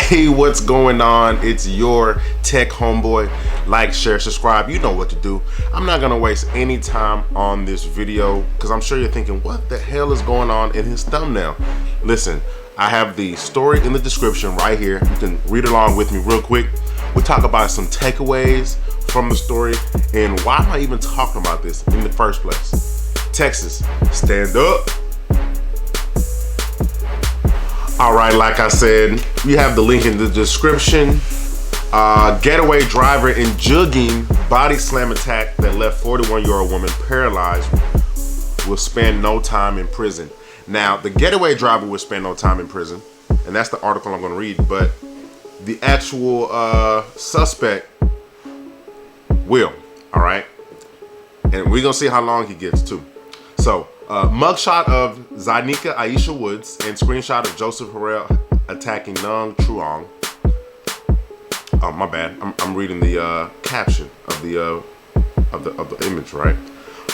Hey, what's going on? It's your tech homeboy. Like, share, subscribe. You know what to do. I'm not gonna waste any time on this video because I'm sure you're thinking, what the hell is going on in his thumbnail? Listen, I have the story in the description right here. You can read along with me real quick. We'll talk about some takeaways from the story and why am I even talking about this in the first place? Texas, stand up. All right, like I said, we have the link in the description. Getaway driver in jugging body slam attack that left 41-year-old woman paralyzed will spend no time in prison. Now, the getaway driver will spend no time in prison, and that's the article I'm going to read, but the actual suspect will, all right? And we're going to see how long he gets, too. So, mugshot of Zanika Aisha Woods and screenshot of Joseph Harrell attacking Nung Truong. Oh, my bad. I'm reading the caption of the image, right?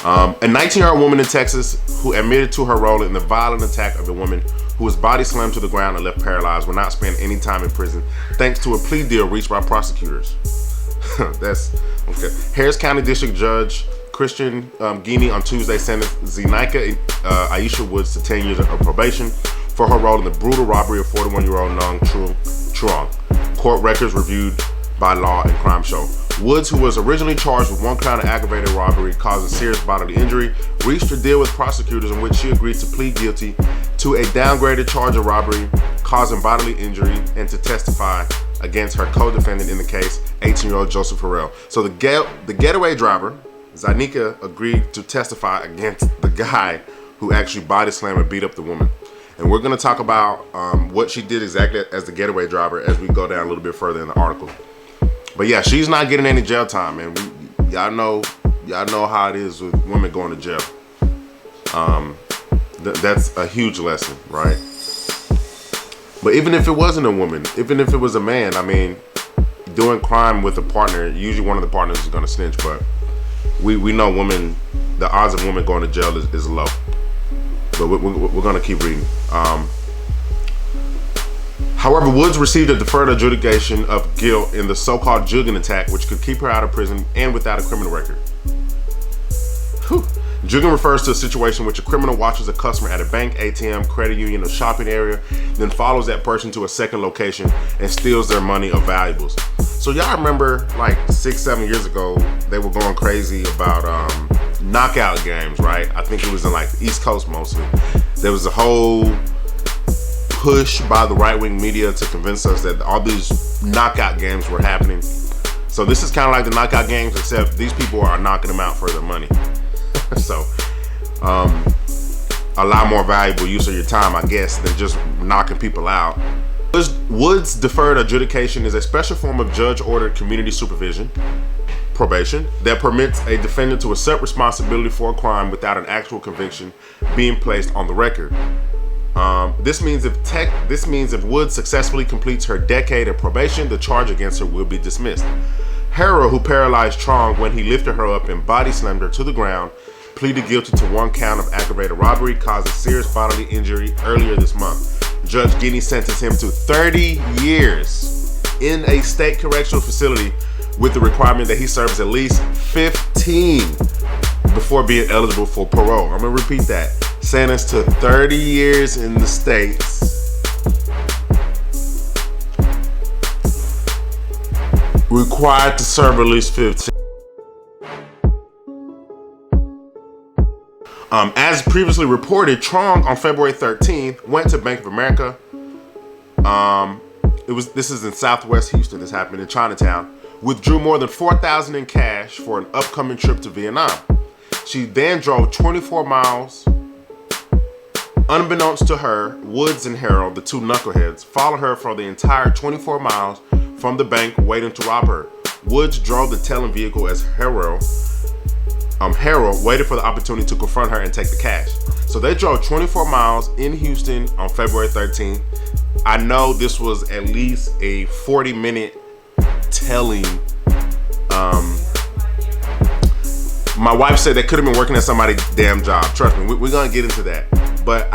A 19-year-old woman in Texas who admitted to her role in the violent attack of a woman who was body slammed to the ground and left paralyzed will not spend any time in prison thanks to a plea deal reached by prosecutors. That's okay. Harris County District Judge Christian Guinea on Tuesday sentenced Zanika Aisha Woods to 10 years of probation for her role in the brutal robbery of 41-year-old Nung Truong. Court records reviewed by Law and Crime show. Woods, who was originally charged with one count of aggravated robbery causing serious bodily injury, reached a deal with prosecutors in which she agreed to plead guilty to a downgraded charge of robbery causing bodily injury and to testify against her co-defendant in the case, 18-year-old Joseph Harrell. So the getaway driver, Zanika, agreed to testify against the guy who actually body slammed and beat up the woman. And we're going to talk about what she did exactly as the getaway driver as we go down a little bit further in the article. But yeah, she's not getting any jail time, and y'all know how it is with women going to jail. That's a huge lesson, right? But even if it wasn't a woman, even if it was a man, I mean, doing crime with a partner, usually one of the partners is going to snitch, but we know women, the odds of women going to jail is low. But we're going to keep reading. However, Woods received a deferred adjudication of guilt in the so-called jugging attack, which could keep her out of prison and without a criminal record. Whew. Jugging refers to a situation in which a criminal watches a customer at a bank, ATM, credit union, or shopping area, then follows that person to a second location and steals their money or valuables. So y'all remember like 6-7 years ago, they were going crazy about knockout games, right? I think it was in like the East Coast mostly. There was a whole push by the right-wing media to convince us that all these knockout games were happening. So this is kind of like the knockout games, except these people are knocking them out for their money. So a lot more valuable use of your time, I guess, than just knocking people out. Woods' deferred adjudication is a special form of judge-ordered community supervision, probation, that permits a defendant to accept responsibility for a crime without an actual conviction being placed on the record. This means if Woods successfully completes her decade of probation, the charge against her will be dismissed. Harrell, who paralyzed Truong when he lifted her up and body slammed her to the ground, pleaded guilty to one count of aggravated robbery causing serious bodily injury earlier this month. Judge Guinea sentenced him to 30 years in a state correctional facility with the requirement that he serves at least 15 before being eligible for parole. I'm gonna repeat that. Sentenced to 30 years in the States. Required to serve at least 15. As previously reported, Truong on February 13th went to Bank of America. This is in Southwest Houston. This happened in Chinatown. Withdrew more than $4,000 in cash for an upcoming trip to Vietnam. She then drove 24 miles. Unbeknownst to her, Woods and Harrell, the two knuckleheads, followed her for the entire 24 miles from the bank, waiting to rob her. Woods drove the tailing vehicle as Harrell waited for the opportunity to confront her and take the cash. So they drove 24 miles in Houston on February 13th. I know this was at least a 40-minute tailing. My wife said they could have been working at somebody's damn job. Trust me, we're gonna get into that. But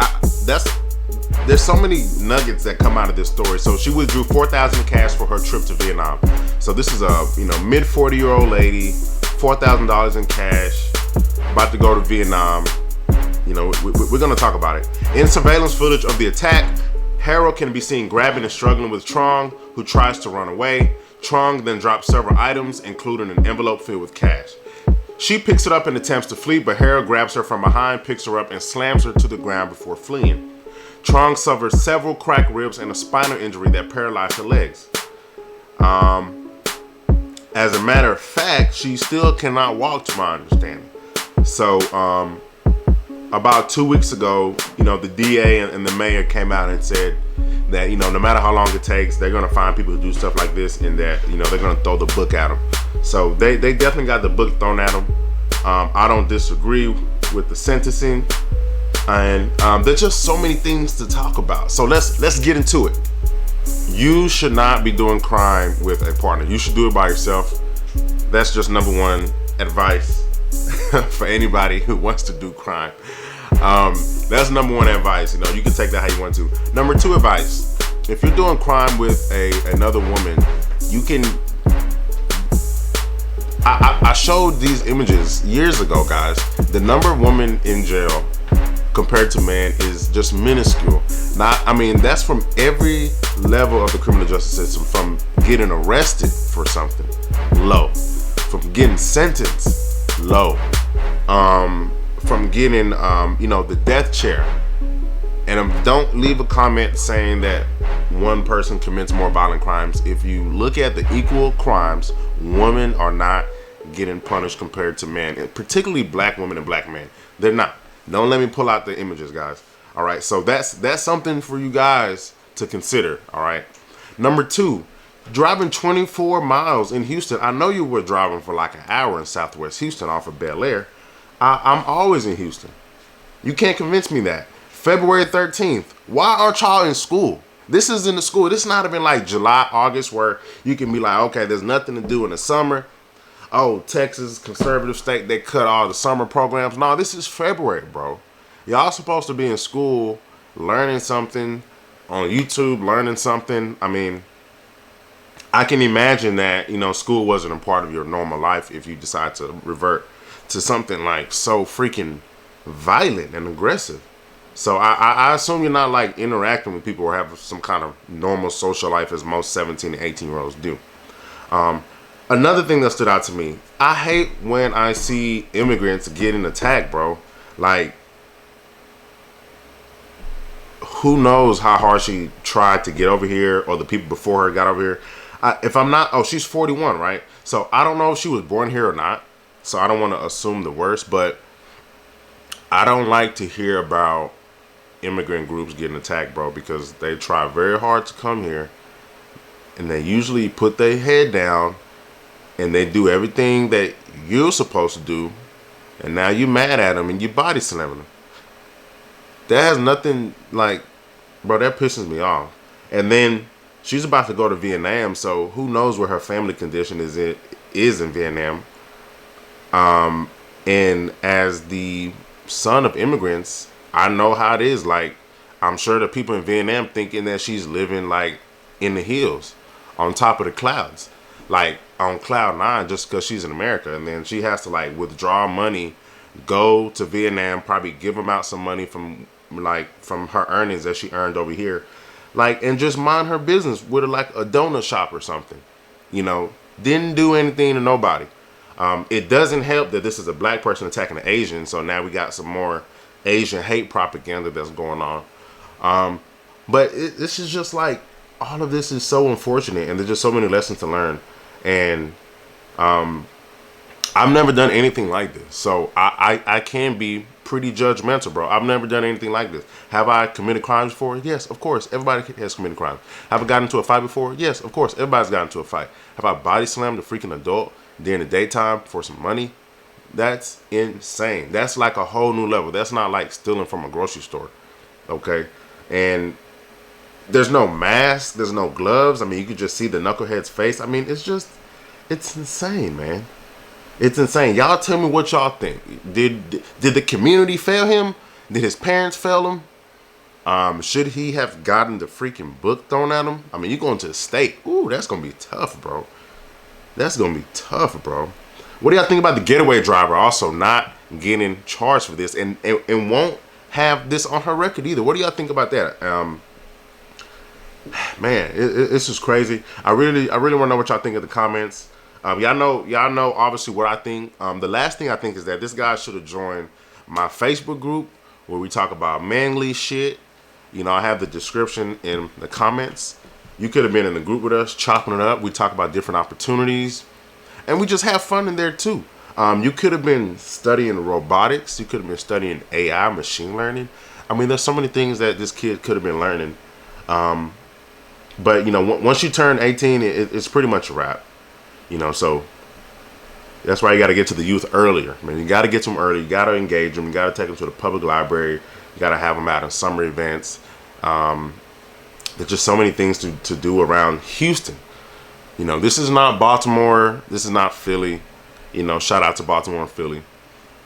there's so many nuggets that come out of this story. So she withdrew $4,000 in cash for her trip to Vietnam. So this is a mid 40-year-old lady, $4,000 in cash, about to go to Vietnam. We're gonna talk about it. In surveillance footage of the attack, Harold can be seen grabbing and struggling with Trong, who tries to run away. Trong then drops several items, including an envelope filled with cash. She picks it up and attempts to flee, but Harold grabs her from behind, picks her up, and slams her to the ground before fleeing. Trong suffers several cracked ribs and a spinal injury that paralyzed her legs. As a matter of fact, she still cannot walk, to my understanding. So, about 2 weeks ago, the DA and the mayor came out and said that, no matter how long it takes, they're going to find people who do stuff like this, and that, they're going to throw the book at them. So they definitely got the book thrown at them. I don't disagree with the sentencing, and there's just so many things to talk about. So let's get into it. You should not be doing crime with a partner. You should do it by yourself. That's just number one advice for anybody who wants to do crime. That's number one advice. You can take that how you want to. Number two advice: if you're doing crime with another woman, you can. I showed these images years ago, guys. The number of women in jail compared to men is just minuscule. That's from every level of the criminal justice system, from getting arrested for something, low, from getting sentenced, low, from getting, the death chair. And don't leave a comment saying that one person commits more violent crimes. If you look at the equal crimes, women are not getting punished compared to men, and particularly black women and black men. They're not. Don't let me pull out the images, guys. All right, so that's something for you guys to consider. All right. Number two, driving 24 miles in Houston. I know you were driving for like an hour in Southwest Houston off of Bel Air. I'm always in Houston. You can't convince me that. February 13th. Why aren't y'all in school? This is in the school. This is not even like July, August, where you can be like, okay, there's nothing to do in the summer. Oh, Texas, conservative state, they cut all the summer programs. No, this is February, bro. Y'all supposed to be in school learning something, on YouTube learning something. I can imagine that, school wasn't a part of your normal life if you decide to revert to something like so freaking violent and aggressive. So I assume you're not like interacting with people or have some kind of normal social life as most 17 and 18-year-olds do. Another thing that stood out to me, I hate when I see immigrants getting attacked, bro. Like, who knows how hard she tried to get over here, or the people before her got over here. She's 41, right? So I don't know if she was born here or not. So I don't want to assume the worst, but I don't like to hear about immigrant groups getting attacked, bro, because they try very hard to come here, and they usually put their head down and they do everything that you're supposed to do, and now you're mad at them and you body slamming them. That has nothing, like, bro, that pisses me off. And then she's about to go to Vietnam, so who knows where her family condition is in Vietnam. And as the son of immigrants, I know how it is. Like, I'm sure the people in Vietnam thinking that she's living like in the hills, on top of the clouds, like on cloud nine, just because she's in America. And then she has to like withdraw money, go to Vietnam, probably give them out some money from her earnings that she earned over here, like, and just mind her business with like a donut shop or something. Didn't do anything to nobody. It doesn't help that this is a black person attacking an Asian, so now we got some more Asian hate propaganda that's going on. But this is just like, all of this is so unfortunate, and there's just so many lessons to learn. And I've never done anything like this, so I can be pretty judgmental, bro. I've never done anything like this. Have I committed crimes before? Yes, of course. Everybody has committed crimes. Have I gotten into a fight before? Yes, of course. Everybody's gotten into a fight. Have I body slammed a freaking adult during the daytime for some money? That's insane. That's like a whole new level. That's not like stealing from a grocery store, okay? And there's no mask. There's no gloves. You could just see the knucklehead's face. It's insane, man. It's insane. Y'all tell me what y'all think. Did the community fail him? Did his parents fail him? Should he have gotten the freaking book thrown at him? I mean, you going to the state. Ooh, that's going to be tough, bro. That's going to be tough, bro. What do y'all think about the getaway driver also not getting charged for this and won't have this on her record either? What do y'all think about that? Man, it's just crazy. I really want to know what y'all think in the comments. Y'all know obviously what I think. The last thing I think is that this guy should have joined my Facebook group where we talk about manly shit. You know, I have the description in the comments. You could have been in the group with us, chopping it up. We talk about different opportunities, and we just have fun in there too. You could have been studying robotics. You could have been studying AI, machine learning. I mean, there's so many things that this kid could have been learning. But, you know, once you turn 18, it's pretty much a wrap. You know, so that's why you got to get to the youth earlier. I mean, you got to get to them early. You got to engage them. You got to take them to the public library. You got to have them out in summer events. There's just so many things to do around Houston. You know, this is not Baltimore. This is not Philly. You know, shout out to Baltimore and Philly.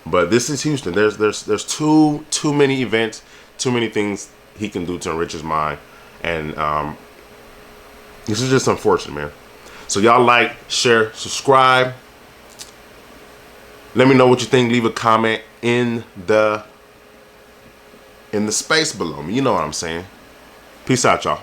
But this is Houston. There's too many events, too many things he can do to enrich his mind. And this is just unfortunate, man. So y'all like, share, subscribe. Let me know what you think. Leave a comment in the space below me. You know what I'm saying. Peace out, y'all.